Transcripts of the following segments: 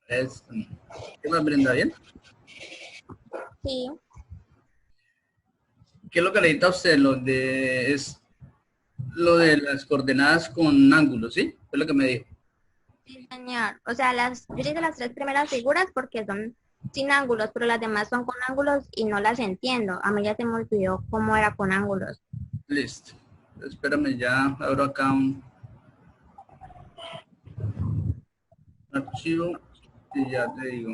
¿Qué más, Brenda? ¿Bien? Sí, ¿Qué es lo que necesita usted? Lo de las coordenadas con ángulos, ¿sí? Es lo que me dijo. sí, señor. O sea, yo hice las tres primeras figuras porque son sin ángulos, pero las demás son con ángulos y no las entiendo. A mí ya se me olvidó cómo era con ángulos. Listo. Espérame, ya abro acá un archivo y ya te digo.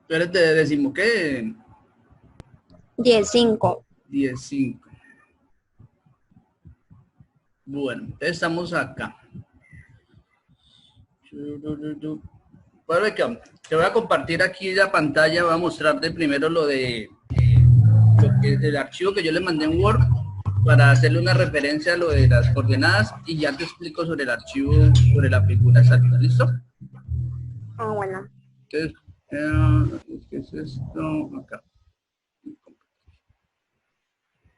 Tú eres de décimo, ¿qué? 15. 15. Bueno, entonces estamos acá. Bueno, te voy a compartir aquí la pantalla, voy a mostrarte primero el archivo que yo le mandé en Word para hacerle una referencia a lo de las coordenadas y ya te explico sobre el archivo, sobre la figura exacta. ¿Listo? Ah, bueno. Entonces, ¿qué es esto? Acá.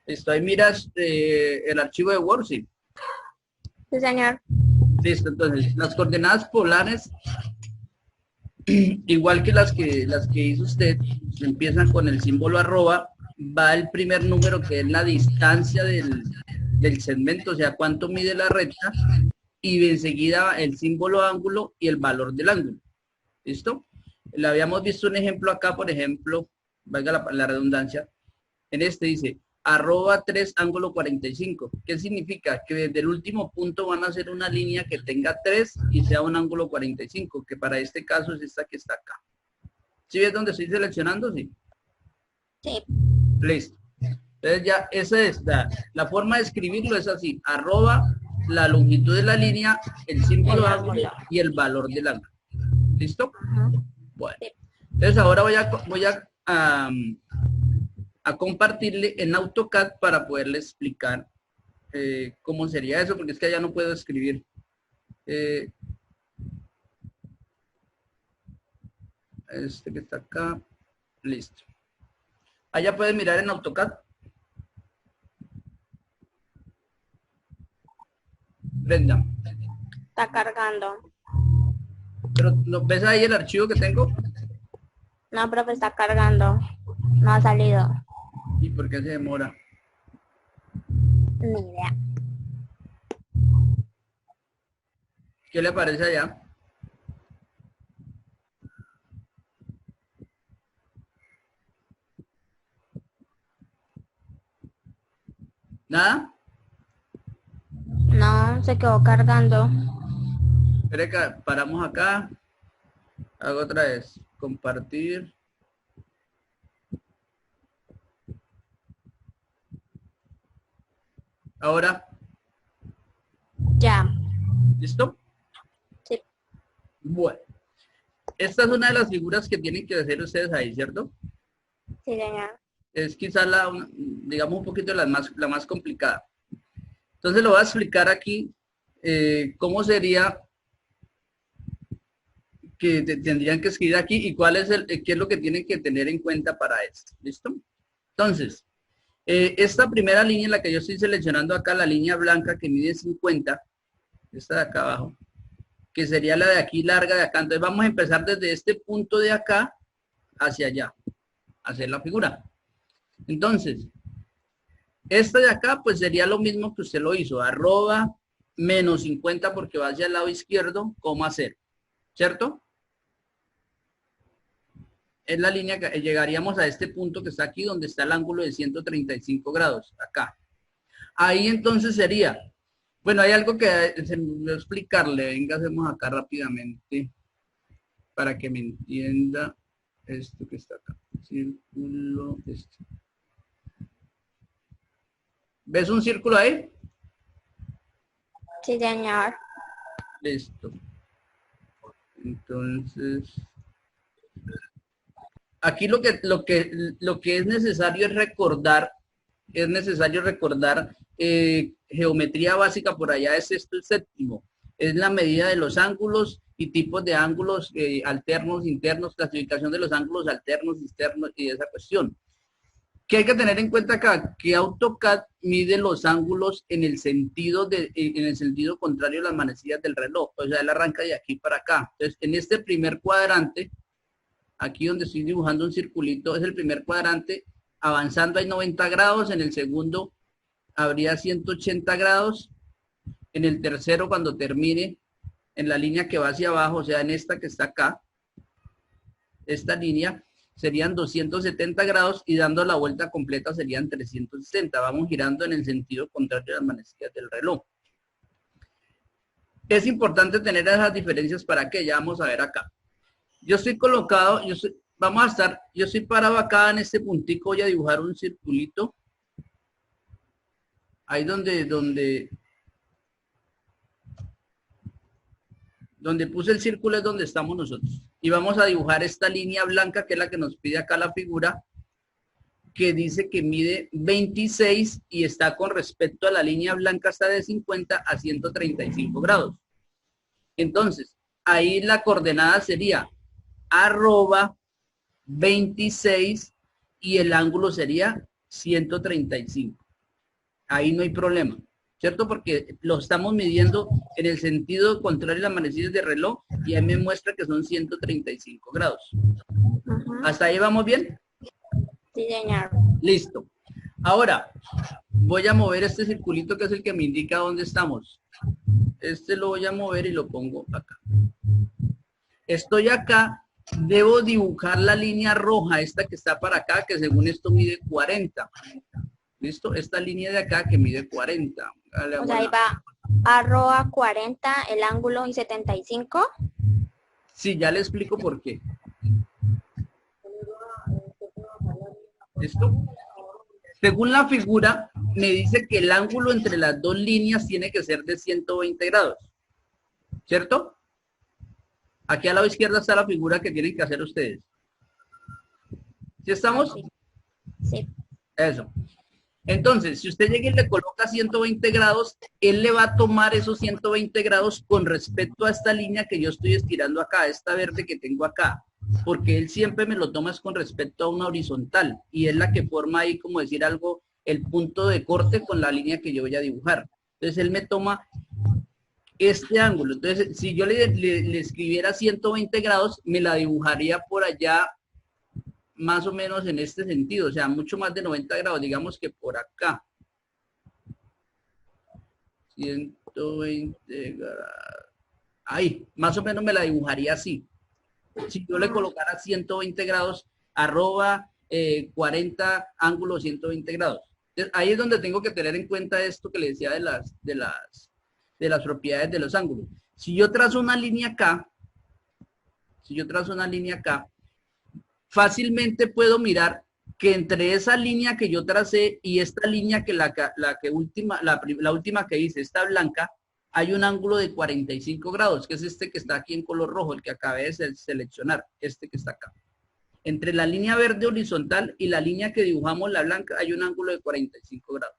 Listo, ahí miras el archivo de Word, sí. Sí, señor. Listo, entonces las coordenadas polares, igual que las que hizo usted, empiezan con el símbolo arroba, va el primer número que es la distancia del segmento, o sea, cuánto mide la recta, y enseguida el símbolo ángulo y el valor del ángulo. ¿Listo? Le habíamos visto un ejemplo acá, por ejemplo, valga la redundancia, en este dice arroba 3 ángulo 45. ¿Qué significa? Que desde el último punto van a hacer una línea que tenga 3 y sea un ángulo 45, que para este caso es esta que está acá. ¿Sí ves dónde estoy seleccionando? Sí. Sí. Listo. Entonces ya esa es la forma de escribirlo es así, arroba la longitud de la línea, el símbolo El ángulo ángulo. y el valor del ángulo. ¿Listo? Ajá. Bueno. Sí. Entonces ahora voy a compartirle en AutoCAD para poderle explicar cómo sería eso, porque es que ya no puedo escribir. Eh, este que está acá, listo. Allá puedes mirar en AutoCAD. Brenda. Está cargando. Pero ¿no ves ahí el archivo que tengo? No, profe, está cargando. No ha salido. ¿Y por qué se demora? Ni idea. ¿Qué le aparece allá? ¿Nada? No, se quedó cargando. Espere que paramos acá. Hago otra vez. Compartir. Ahora, Ya. ¿listo? Sí, Bueno. Esta es una de las figuras que tienen que hacer ustedes ahí, ¿cierto? sí, señor. Es quizás digamos un poquito la más complicada. Entonces lo voy a explicar aquí cómo sería que tendrían que escribir aquí y cuál es qué es lo que tienen que tener en cuenta para esto. ¿Listo? Entonces, esta primera línea en la que yo estoy seleccionando acá, la línea blanca que mide 50, esta de acá abajo, que sería la de aquí larga de acá. Entonces vamos a empezar desde este punto de acá hacia allá, hacer la figura. Entonces, esta de acá pues sería lo mismo que usted lo hizo, arroba menos 50 porque va hacia el lado izquierdo, coma 0, ¿cierto? es la línea que llegaríamos a este punto que está aquí, donde está el ángulo de 135 grados, acá. Ahí entonces sería, bueno, hay algo que se me olvidó explicarle, venga, hacemos acá rápidamente, para que me entienda esto que está acá, círculo, este. ¿Ves un círculo ahí? Sí, señor. Listo. Entonces, aquí lo que es necesario recordar geometría básica, por allá es esto el séptimo, es la medida de los ángulos y tipos de ángulos alternos, internos, clasificación de los ángulos alternos, externos y esa cuestión. ¿Qué hay que tener en cuenta acá? Que AutoCAD mide los ángulos en el sentido contrario a las manecillas del reloj, o sea, él arranca de aquí para acá. Entonces, en este primer cuadrante, aquí donde estoy dibujando un circulito, es el primer cuadrante, avanzando hay 90 grados, en el segundo habría 180 grados, en el tercero cuando termine, en la línea que va hacia abajo, o sea, en esta que está acá, esta línea, serían 270 grados y dando la vuelta completa serían 360. Vamos girando en el sentido contrario a las manecillas del reloj. Es importante tener esas diferencias para que ya vamos a ver acá. Yo estoy colocado, yo estoy parado acá en este puntico, voy a dibujar un circulito. Ahí donde puse el círculo es donde estamos nosotros. Y vamos a dibujar esta línea blanca, que es la que nos pide acá la figura, que dice que mide 26 y está con respecto a la línea blanca, está de 50 a 135 grados. Entonces, ahí la coordenada sería arroba 26 y el ángulo sería 135. Ahí no hay problema, ¿cierto? Porque lo estamos midiendo en el sentido contrario a las manecillas de reloj y ahí me muestra que son 135 grados. ¿Hasta ahí vamos bien? Sí, señor. Listo. Ahora, voy a mover este circulito que es el que me indica dónde estamos. Este lo voy a mover y lo pongo acá. Estoy acá, debo dibujar la línea roja, esta que está para acá, que según esto mide 40. ¿Listo? Esta línea de acá que mide 40. Dale, o sea, ahí va arroba 40 el ángulo y 75. Sí, ya le explico por qué. ¿Listo? Según la figura, me dice que el ángulo entre las dos líneas tiene que ser de 120 grados. ¿Cierto? Aquí a la izquierda está la figura que tienen que hacer ustedes. ¿Sí estamos? Sí. Eso. Entonces, si usted llega y le coloca 120 grados, él le va a tomar esos 120 grados con respecto a esta línea que yo estoy estirando acá, esta verde que tengo acá, porque él siempre me lo toma con respecto a una horizontal y es la que forma ahí, como decir algo, el punto de corte con la línea que yo voy a dibujar. Entonces, él me toma este ángulo. Entonces, si yo le escribiera 120 grados, me la dibujaría por allá más o menos en este sentido, o sea, mucho más de 90 grados, digamos que por acá. 120 grados. Ahí, más o menos me la dibujaría así. Si yo le colocara 120 grados, arroba 40 ángulos 120 grados. Entonces, ahí es donde tengo que tener en cuenta esto que le decía de las propiedades de los ángulos. Si yo trazo una línea acá, fácilmente puedo mirar que entre esa línea que yo tracé y esta línea que la última que hice, esta blanca, hay un ángulo de 45 grados, que es este que está aquí en color rojo, el que acabé de seleccionar, este que está acá. Entre la línea verde horizontal y la línea que dibujamos, la blanca, hay un ángulo de 45 grados.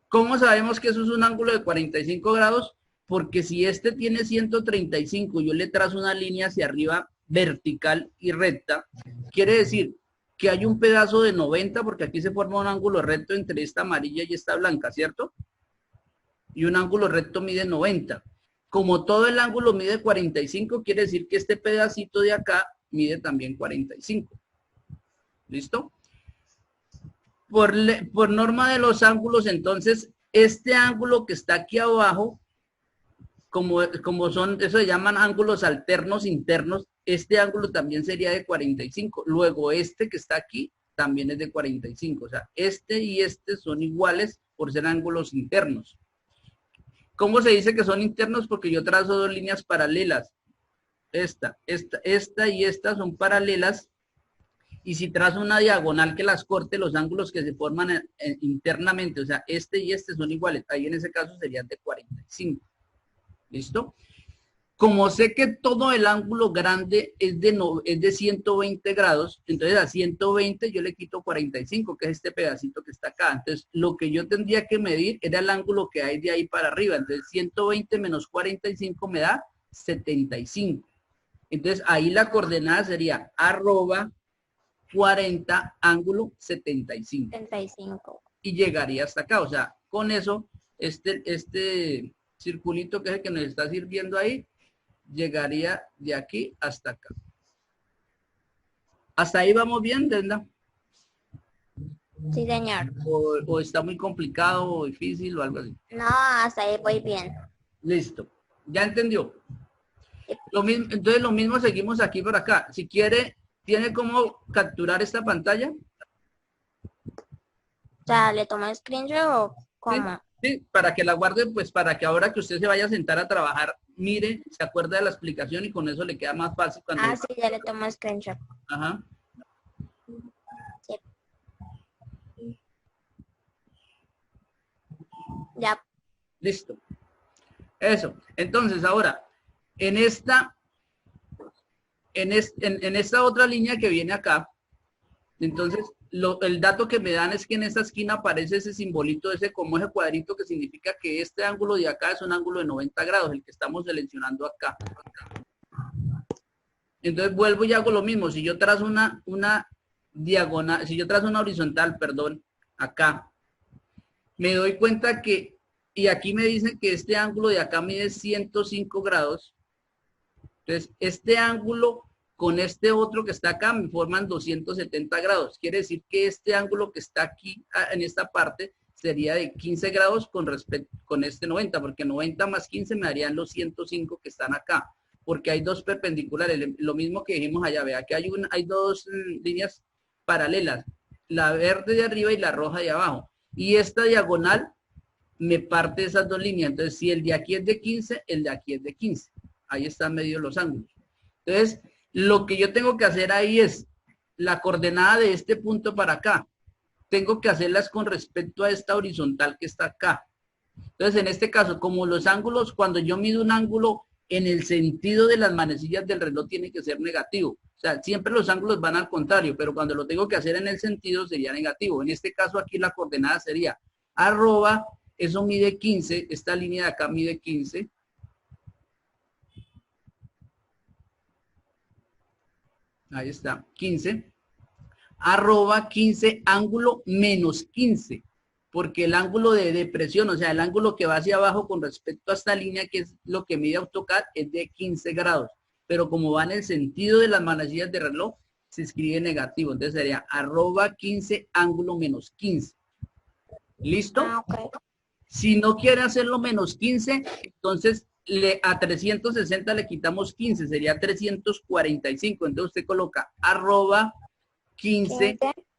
¿Cómo sabemos que eso es un ángulo de 45 grados? Porque si este tiene 135 y yo le trazo una línea hacia arriba vertical y recta, quiere decir que hay un pedazo de 90, porque aquí se forma un ángulo recto entre esta amarilla y esta blanca, ¿cierto? Y un ángulo recto mide 90. Como todo el ángulo mide 45, quiere decir que este pedacito de acá mide también 45. ¿Listo? Por norma de los ángulos, entonces, este ángulo que está aquí abajo como son, eso se llaman ángulos alternos internos, este ángulo también sería de 45. Luego este que está aquí también es de 45. O sea, este y este son iguales por ser ángulos internos. ¿Cómo se dice que son internos? Porque yo trazo dos líneas paralelas. Esta y esta son paralelas. Y si trazo una diagonal que las corte, los ángulos que se forman internamente, o sea, este y este son iguales. Ahí en ese caso serían de 45. ¿Listo? Como sé que todo el ángulo grande es de 120 grados, entonces a 120 yo le quito 45, que es este pedacito que está acá. Entonces, lo que yo tendría que medir era el ángulo que hay de ahí para arriba. Entonces, 120 menos 45 me da 75. Entonces, ahí la coordenada sería arroba 40 ángulo 75. 75. Y llegaría hasta acá. O sea, con eso, este circulito que es el que nos está sirviendo ahí, llegaría de aquí hasta acá. ¿Hasta ahí vamos bien, Brenda? Sí, señor. ¿O está muy complicado o difícil o algo así? No, hasta ahí voy bien. Listo. ¿Ya entendió? Lo mismo, entonces lo mismo seguimos aquí por acá. Si quiere, ¿tiene cómo capturar esta pantalla? O sea, ¿le tomo screenshot o cómo? Sí, para que la guarde, pues para que ahora que usted se vaya a sentar a trabajar, mire, se acuerda de la explicación y con eso le queda más fácil cuando... Ah, sí, ya le tomo screenshot. Ajá. Sí. Ya. Listo. Eso. Entonces, ahora, en esta otra línea que viene acá, entonces, el dato que me dan es que en esta esquina aparece ese simbolito, ese cuadrito que significa que este ángulo de acá es un ángulo de 90 grados, el que estamos seleccionando acá. Entonces vuelvo y hago lo mismo. Si yo trazo una diagonal, si yo trazo una horizontal, perdón, acá, me doy cuenta que, y aquí me dicen que este ángulo de acá mide 105 grados. Entonces, este ángulo con este otro que está acá me forman 270 grados. Quiere decir que este ángulo que está aquí en esta parte sería de 15 grados con este 90, porque 90 más 15 me darían los 105 que están acá, porque hay dos perpendiculares, lo mismo que dijimos allá, vea que hay dos líneas paralelas, la verde de arriba y la roja de abajo, y esta diagonal me parte esas dos líneas. Entonces, si el de aquí es de 15, el de aquí es de 15. Ahí están medidos los ángulos. Entonces, lo que yo tengo que hacer ahí es la coordenada de este punto para acá. Tengo que hacerlas con respecto a esta horizontal que está acá. Entonces, en este caso, como los ángulos, cuando yo mido un ángulo en el sentido de las manecillas del reloj, tiene que ser negativo. O sea, siempre los ángulos van al contrario, pero cuando lo tengo que hacer en el sentido sería negativo. En este caso, aquí la coordenada sería arroba, eso mide 15, esta línea de acá mide 15. Ahí está, 15. Arroba 15 ángulo menos 15. Porque el ángulo de depresión, o sea, el ángulo que va hacia abajo con respecto a esta línea, que es lo que mide AutoCAD, es de 15 grados. Pero como va en el sentido de las manecillas de reloj, se escribe negativo. Entonces sería arroba 15 ángulo menos 15. ¿Listo? Ah, okay. Si no quiere hacerlo menos 15, entonces a 360 le quitamos 15, sería 345. Entonces usted coloca arroba 15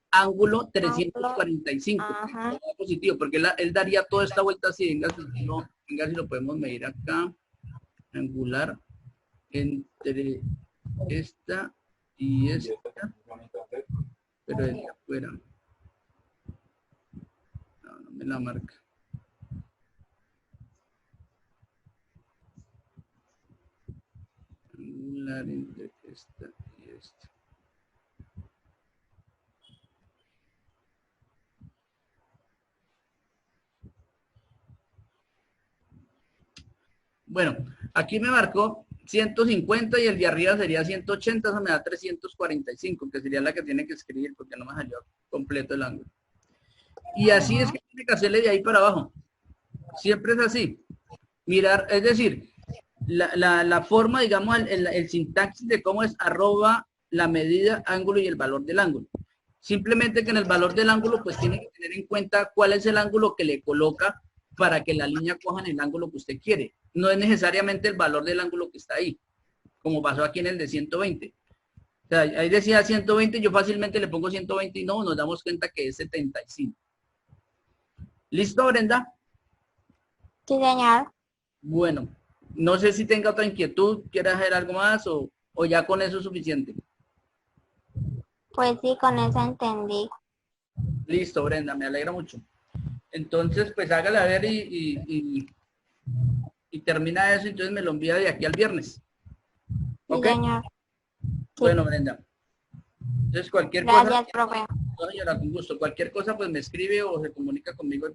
ángulo 345. Ajá. Positivo, porque él daría toda esta vuelta así. Venga, si lo podemos medir acá. Angular entre esta y esta. Pero de afuera. No me la marca. Angular entre esta y esta. Bueno, aquí me marcó 150 y el de arriba sería 180, eso me da 345, que sería la que tiene que escribir porque no me salió completo el ángulo. Y así es que tiene que hacerle de ahí para abajo. Siempre es así. Mirar, es decir, la forma, digamos, el sintaxis de cómo es arroba la medida, ángulo y el valor del ángulo. Simplemente que en el valor del ángulo, pues tiene que tener en cuenta cuál es el ángulo que le coloca para que la línea coja en el ángulo que usted quiere. no es necesariamente el valor del ángulo que está ahí, como pasó aquí en el de 120. O sea, ahí decía 120, yo fácilmente le pongo 120 y no, nos damos cuenta que es 75. ¿Listo, Brenda? Sí, señor. Bueno, no sé si tenga otra inquietud, quiera hacer algo más o ya con eso es suficiente. Pues sí, con eso entendí. Listo, Brenda, me alegra mucho. Entonces, pues hágale a ver y termina eso, entonces me lo envía de aquí al viernes. Sí, ¿Ok? señor. Sí. Bueno, Brenda. Entonces, cualquier cosa, Gracias, profe. no, señora, con gusto. Cualquier cosa, pues me escribe o se comunica conmigo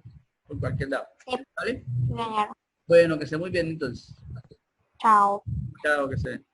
por cualquier lado. Sí, ¿Vale? señor. Bueno, que esté muy bien entonces. Chao. Chao, que esté bien.